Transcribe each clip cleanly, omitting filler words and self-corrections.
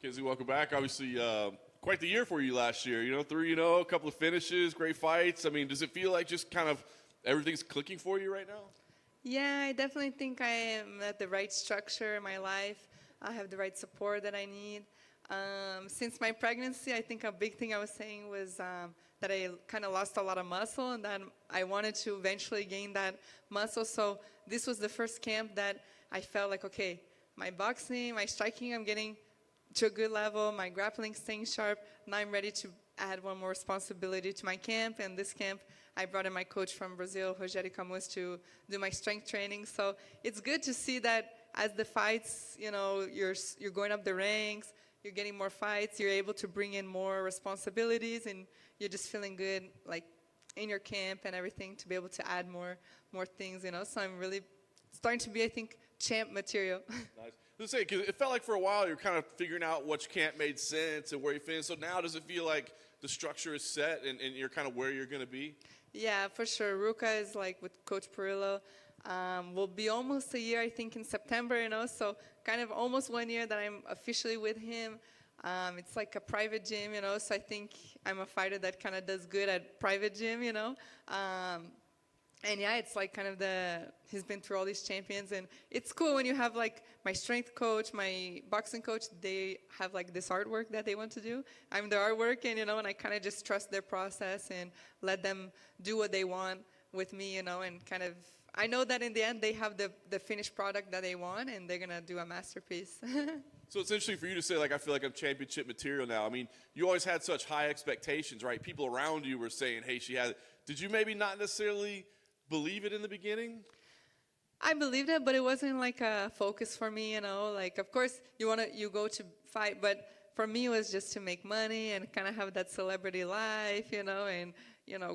Mackenzie, welcome back. Obviously, quite the year for you last year. 3-0, a couple of finishes, great fights. I mean, does it feel like just kind of everything's clicking for you right now? Yeah, I definitely think I am at the right structure in my life. I have the right support that I need. Since my pregnancy, I think a big thing I was saying was that I kind of lost a lot of muscle and that I wanted to eventually gain that muscle. So this was the first camp that I felt like, okay, my boxing, my striking, I'm getting to a good level, my grappling staying sharp. Now I'm ready to add one more responsibility to my camp. And this camp, I brought in my coach from Brazil, Rogério Camus, to do my strength training. So it's good to see that as the fights, you're going up the ranks, you're getting more fights, you're able to bring in more responsibilities, and you're just feeling good, like in your camp and everything, to be able to add more things, So I'm really starting to be, I think, champ material. Nice. Let's say, because it felt like for a while you're kind of figuring out which camp made sense and where you fit in. So now does it feel like the structure is set and you're kind of where you're going to be? Yeah, for sure. Ruka is like with Coach Perillo. Will be almost a year, I think, in September, So kind of almost 1 year that I'm officially with him. It's like a private gym, So I think I'm a fighter that kind of does good at private gym, And yeah, it's like kind of he's been through all these champions, and it's cool when you have like my strength coach, my boxing coach, they have like this artwork that they want to do. I'm the artwork, and and I kind of just trust their process and let them do what they want with me, and kind of, I know that in the end they have the finished product that they want, and they're going to do a masterpiece. So it's interesting for you to say, like, I feel like I'm championship material now. I mean, you always had such high expectations, right? People around you were saying, hey, she had it. Did you maybe not necessarily believe it in the beginning? I believed it, but it wasn't like a focus for me, Like, of course, you go to fight, but for me, it was just to make money and kind of have that celebrity life, and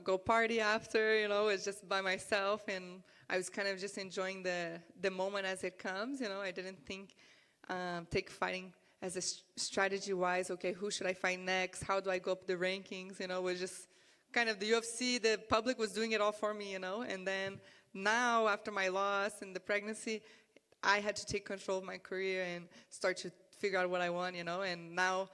go party after, It's just by myself, and I was kind of just enjoying the moment as it comes, I didn't take fighting as a strategy-wise. Okay, who should I fight next? How do I go up the rankings? It was just kind of the UFC, the public was doing it all for me, And then now, after my loss and the pregnancy, I had to take control of my career and start to figure out what I want, And now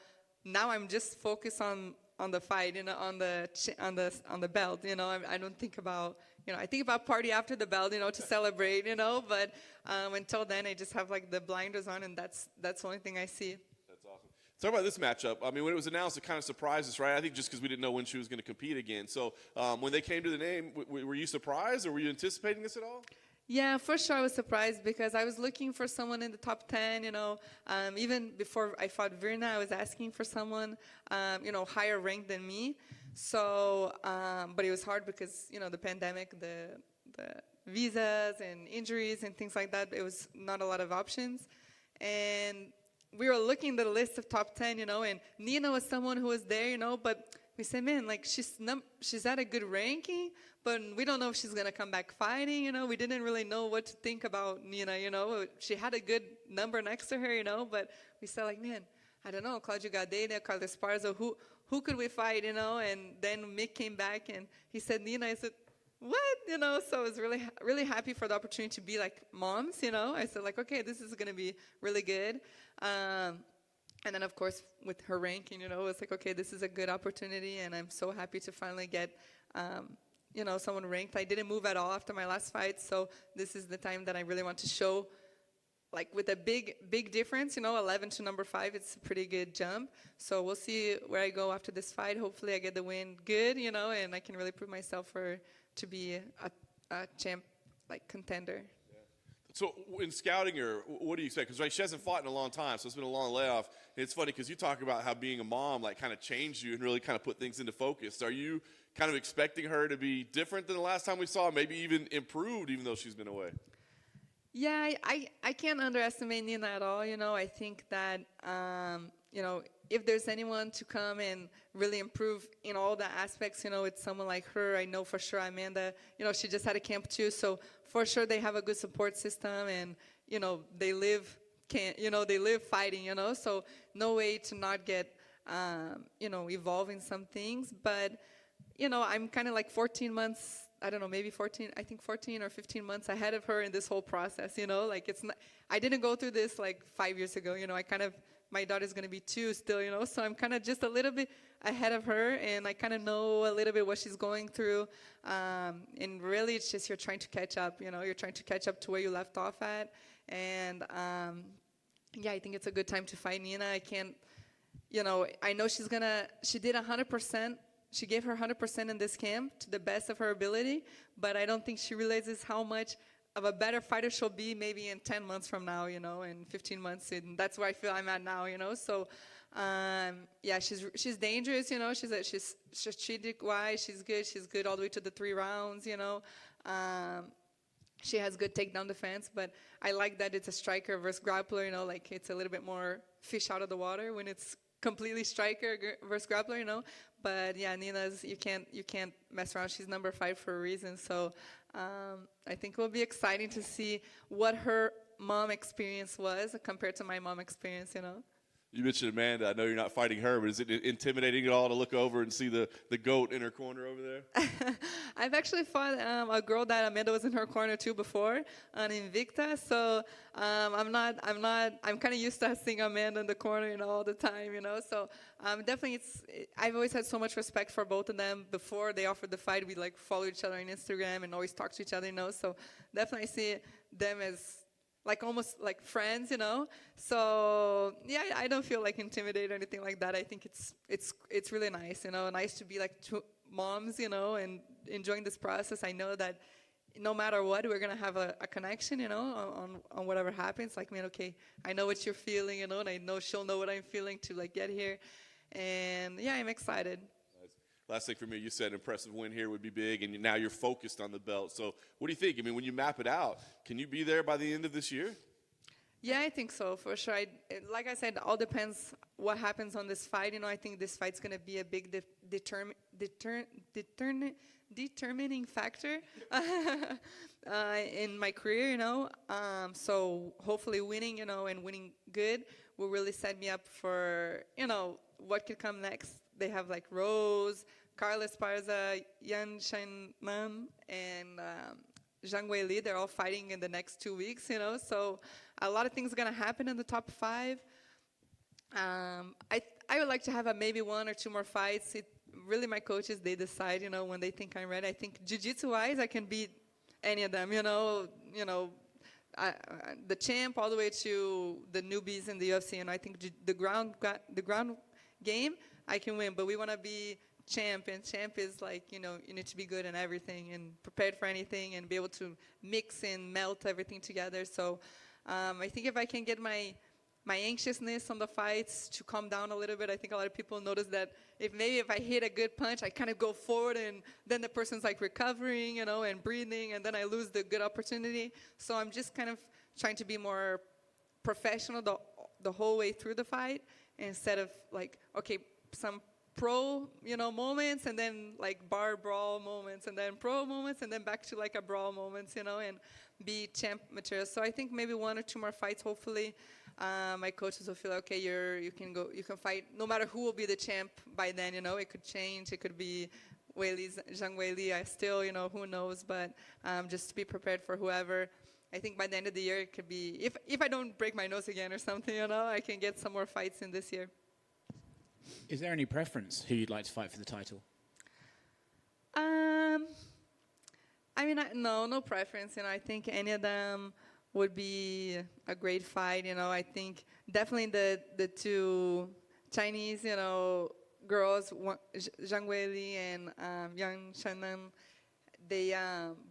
I'm just focused on the fight, on the belt, I don't think about, I think about party after the belt, to celebrate, But until then, I just have like the blinders on, and that's the only thing I see. That's awesome. Talk about this matchup. I mean, when it was announced, it kind of surprised us, right? I think just because we didn't know when she was going to compete again. So when they came to the name, were you surprised, or were you anticipating this at all? Yeah, for sure I was surprised, because I was looking for someone in the top 10, Even before I fought Virna, I was asking for someone, higher ranked than me. So, but it was hard because, the pandemic, the visas and injuries and things like that, it was not a lot of options. And we were looking at the list of top 10, and Nina was someone who was there, but we said, man, like she's at a good ranking, but we don't know if she's going to come back fighting, We didn't really know what to think about Nina, She had a good number next to her, but we said, like, man, I don't know, Claudio Gadelha, Carlos Esparza, who could we fight, And then Mick came back and he said, Nina. I said, what? So I was really, really happy for the opportunity to be like moms, I said, like, okay, this is going to be really good. And then, of course, with her ranking, it was like, okay, this is a good opportunity, and I'm so happy to finally get, someone ranked. I didn't move at all after my last fight, so this is the time that I really want to show, like, with a big difference, 11 to number 5, it's a pretty good jump. So we'll see where I go after this fight. Hopefully I get the win good, and I can really prove myself to be a champ, like, contender. So in scouting her, what do you expect? Because she hasn't fought in a long time, so it's been a long layoff. And it's funny because you talk about how being a mom like kind of changed you and really kind of put things into focus. Are you kind of expecting her to be different than the last time we saw her, maybe even improved, even though she's been away? Yeah, I can't underestimate Nina at all. I think that, if there's anyone to come and really improve in all the aspects, it's someone like her. I know for sure Amanda, she just had a camp too. So for sure they have a good support system, and, they live fighting, So no way to not get, evolve in some things. But, I'm kind of like 14 months, I don't know, maybe 14 or 15 months ahead of her in this whole process, Like, it's not, I didn't go through this like 5 years ago, I kind of my daughter's going to be 2 still, so I'm kind of just a little bit ahead of her, and I kind of know a little bit what she's going through. And really, it's just you're trying to catch up, you're trying to catch up to where you left off at. And yeah, I think it's a good time to fight Nina. I can't, I know she did 100%. She gave her 100% in this camp to the best of her ability, but I don't think she realizes how much of a better fighter she'll be maybe in 10 months from now, in 15 months. And that's where I feel I'm at now, So, yeah, she's dangerous, she's strategic-wise, she's good. She's good all the way to the 3 rounds, She has good takedown defense, but I like that it's a striker versus grappler, like it's a little bit more fish out of the water when it's completely striker versus grappler, But yeah, Nina's, you can't mess around. She's number 5 for a reason. So I think it will be exciting to see what her mom experience was compared to my mom experience, You mentioned Amanda. I know you're not fighting her, but is it intimidating at all to look over and see the GOAT in her corner over there? I've actually fought a girl that Amanda was in her corner too before on Invicta, so I'm kind of used to seeing Amanda in the corner, all the time, So definitely, I've always had so much respect for both of them. Before they offered the fight, we follow each other on Instagram and always talk to each other, So definitely see them as almost like friends, So yeah, I don't feel intimidated or anything like that. I think it's really nice, nice to be two moms, and enjoying this process. I know that no matter what, we're gonna have a connection, on whatever happens. Okay, I know what you're feeling, and I know she'll know what I'm feeling to get here, and yeah, I'm excited. Last thing for me, you said impressive win here would be big, and now you're focused on the belt. So what do you think? I mean, when you map it out, can you be there by the end of this year? Yeah, I think so, for sure. Like I said, all depends what happens on this fight. I think this fight's going to be a big determining factor in my career, So hopefully winning, and winning good will really set me up for, what could come next. They have Rose, Carlos Parza, Yan Shanman, and Zhang Weili. They're all fighting in the next 2 weeks, So a lot of things are going to happen in the top 5. I would like to have maybe 1 or 2 more fights. Really, my coaches, they decide, when they think I'm ready. I think jiu-jitsu-wise, I can beat any of them, the champ all the way to the newbies in the UFC. And I think the ground game, I can win, but we want to be champ, and champ is you need to be good in everything and prepared for anything and be able to mix and melt everything together. So I think if I can get my anxiousness on the fights to calm down a little bit, I think a lot of people notice that if I hit a good punch, I kind of go forward, and then the person's recovering, and breathing, and then I lose the good opportunity. So I'm just kind of trying to be more professional the whole way through the fight, instead of okay, some pro, moments, and then bar brawl moments, and then pro moments, and then back to a brawl moments, and be champ material. So I think maybe 1 or 2 more fights, hopefully. My coaches will feel okay. You can fight no matter who will be the champ by then. It could change. It could be Zhang Weili. I still, who knows? But just to be prepared for whoever. I think by the end of the year, it could be if I don't break my nose again or something, I can get some more fights in this year. Is there any preference who you'd like to fight for the title? I mean, no preference. I think any of them would be a great fight. I think definitely the 2 Chinese, girls, Zhang Weili and Yang Shannan, they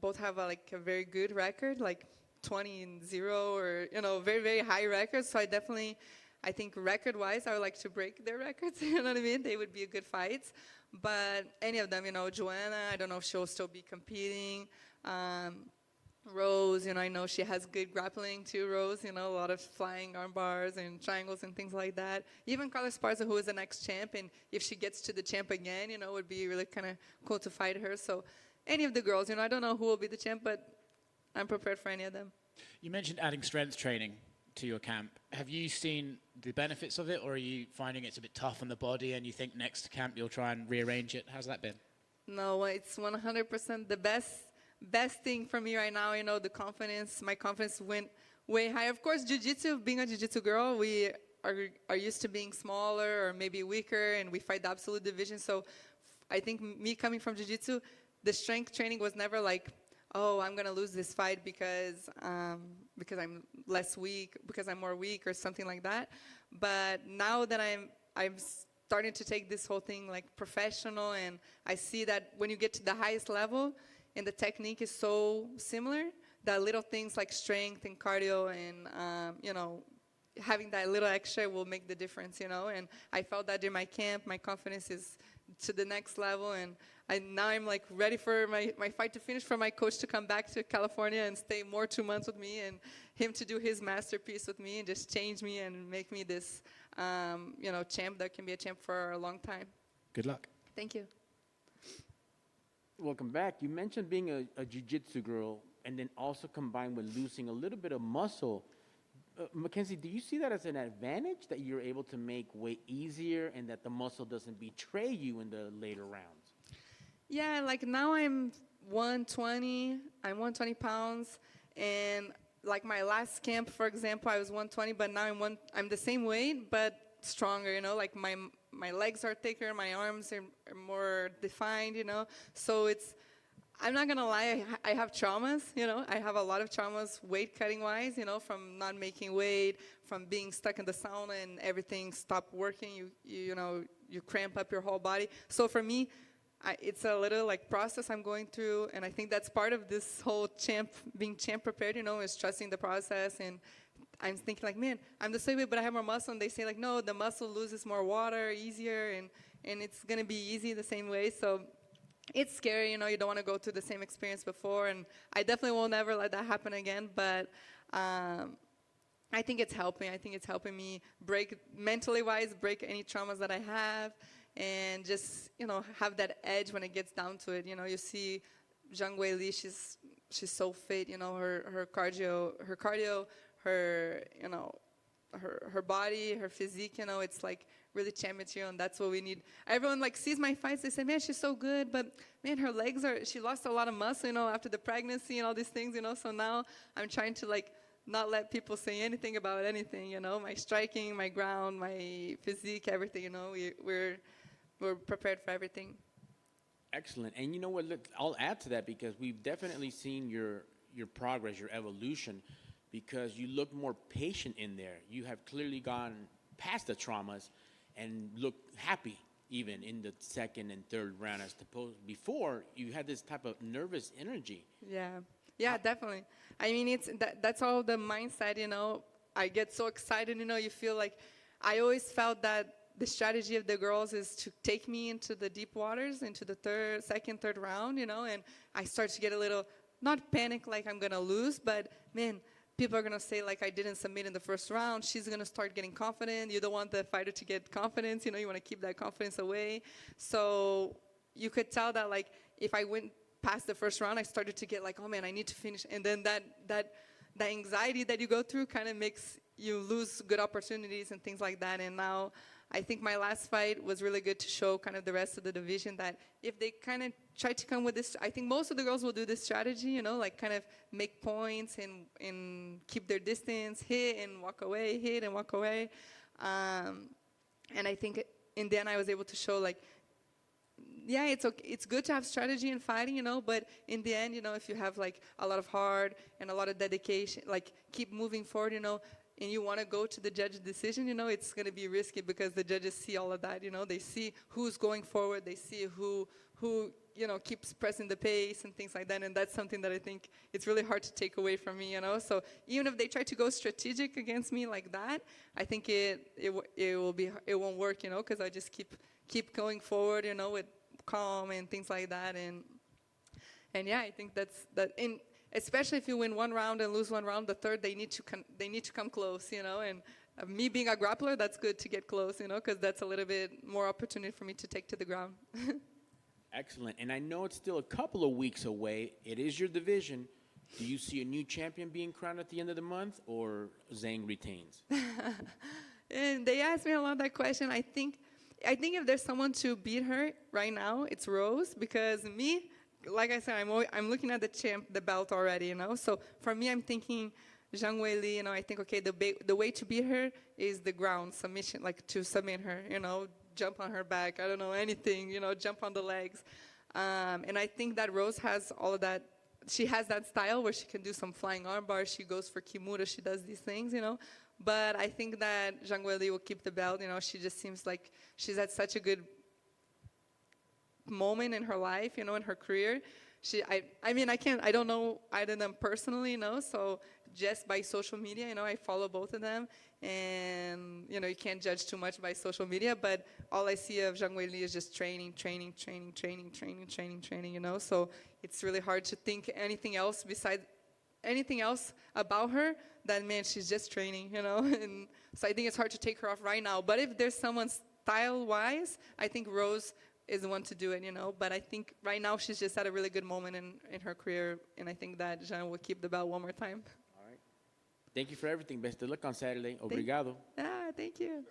both have a very good record, 20-0 or very, very high records. So I think record-wise, I would like to break their records. You know what I mean? They would be a good fights. But any of them, Joanna, I don't know if she'll still be competing. Rose, I know she has good grappling too, Rose, a lot of flying arm bars and triangles and things like that. Even Carlos Parza, who is the next champ, and if she gets to the champ again, it would be really kind of cool to fight her. So any of the girls, I don't know who will be the champ, but I'm prepared for any of them. You mentioned adding strength training to your camp. Have you seen the benefits of it, or are you finding it's a bit tough on the body and you think next camp you'll try and rearrange it? How's that been? No, it's 100% the best thing for me right now. The confidence, my confidence went way high. Of course, jiu-jitsu, being a jiu-jitsu girl, are used to being smaller or maybe weaker, and we fight the absolute division. So I think me coming from jiu-jitsu, the strength training was never like, oh, I'm gonna lose this fight because I'm less weak, because I'm more weak or something like that. But now that I'm starting to take this whole thing like professional, and I see that when you get to the highest level and the technique is so similar, that little things like strength and cardio and having that little extra will make the difference, And I felt that in my camp, my confidence is to the next level, and now I'm like ready for my fight to finish, for my coach to come back to California and stay 2 months with me, and him to do his masterpiece with me and just change me and make me this, champ that can be a champ for a long time. Good luck. Thank you. Welcome back. You mentioned being a jiu-jitsu girl and then also combined with losing a little bit of muscle. Mackenzie, do you see that as an advantage, that you're able to make weight easier and that the muscle doesn't betray you in the later rounds? Yeah, like now I'm 120. I'm 120 pounds, and like my last camp, for example, I was 120, but now I'm the same weight but stronger. Like my legs are thicker, my arms are more defined. So I'm not gonna lie, I have traumas. I have a lot of traumas, weight cutting wise. From not making weight, from being stuck in the sauna and everything stopped working. You cramp up your whole body. So for me, it's a little like process I'm going through, and I think that's part of this whole being champ prepared. Is trusting the process. And I'm thinking like, man, I'm the same way, but I have more muscle. And they say like, no, the muscle loses more water easier, and it's gonna be easy the same way. So it's scary, you don't want to go through the same experience before, and I definitely will never let that happen again. But I think it's helping. I think it's helping me mentally wise, break any traumas that I have, and just have that edge when it gets down to it. You see Zhang Weili, she's so fit. Her cardio, her body, her physique. It's like really champ material, and that's what we need. Everyone like sees my fights, they say, man, she's so good, but man, her legs she lost a lot of muscle, after the pregnancy and all these things, So now I'm trying to like not let people say anything about anything, my striking, my ground, my physique, everything, we're prepared for everything. Excellent. And you know what, look, I'll add to that, because we've definitely seen your progress, your evolution, because you look more patient in there. You have clearly gone past the traumas and look happy even in the second and third round, as opposed before you had this type of nervous energy. Yeah, definitely. I mean, that's all the mindset. I get so excited. You feel like I always felt that the strategy of the girls is to take me into the deep waters, into the second, third round. And I start to get a little, not panic like I'm gonna lose, but man, people are going to say, like, I didn't submit in the first round. She's going to start getting confident. You don't want the fighter to get confidence. You want to keep that confidence away. So you could tell that, like, if I went past the first round, I started to get like, oh, man, I need to finish. And then that anxiety that you go through kind of makes you lose good opportunities and things like that. And now I think my last fight was really good to show kind of the rest of the division that if they kind of try to come with this, I think most of the girls will do this strategy, like kind of make points and keep their distance, hit and walk away, hit and walk away. And I think in the end I was able to show like, yeah, it's okay. It's good to have strategy in fighting, but in the end, if you have like a lot of heart and a lot of dedication, like keep moving forward, and you want to go to the judge's decision, it's going to be risky because the judges see all of that, they see who's going forward, they see who keeps pressing the pace and things like that, and that's something that I think it's really hard to take away from me, So even if they try to go strategic against me like that, I think it won't work, because I just keep going forward, with calm and things like that, and yeah, I think that's that. Especially if you win one round and lose one round, the third they need to come close, And me being a grappler, that's good to get close, because that's a little bit more opportunity for me to take to the ground. Excellent. And I know it's still a couple of weeks away. It is your division. Do you see a new champion being crowned at the end of the month, or Zhang retains? And they asked me a lot that question. I think if there's someone to beat her right now, it's Rose, because me. Like I said, I'm looking at the belt already, So for me, I'm thinking Zhang Weili, you know, I think, okay, the way to beat her is the ground submission, like to submit her, you know, jump on her back, I don't know, anything, you know, jump on the legs. And I think that Rose has all of that. She has that style where she can do some flying arm bars. She goes for Kimura. She does these things, you know. But I think that Zhang Weili will keep the belt. You know, she just seems like she's at such a good moment in her life, you know, in her career. I don't know either of them personally, you know, so just by social media, you know, I follow both of them, and, you know, you can't judge too much by social media, but all I see of Zhang Weili is just training, you know, so it's really hard to think anything else about her than, man, she's just training, you know, and so I think it's hard to take her off right now, but if there's someone style-wise, I think Rose is the one to do it, you know. But I think right now she's just at a really good moment in her career, and I think that Jean will keep the belt one more time. All right. Thank you for everything. Best of luck on Saturday. Obrigado. Thank you.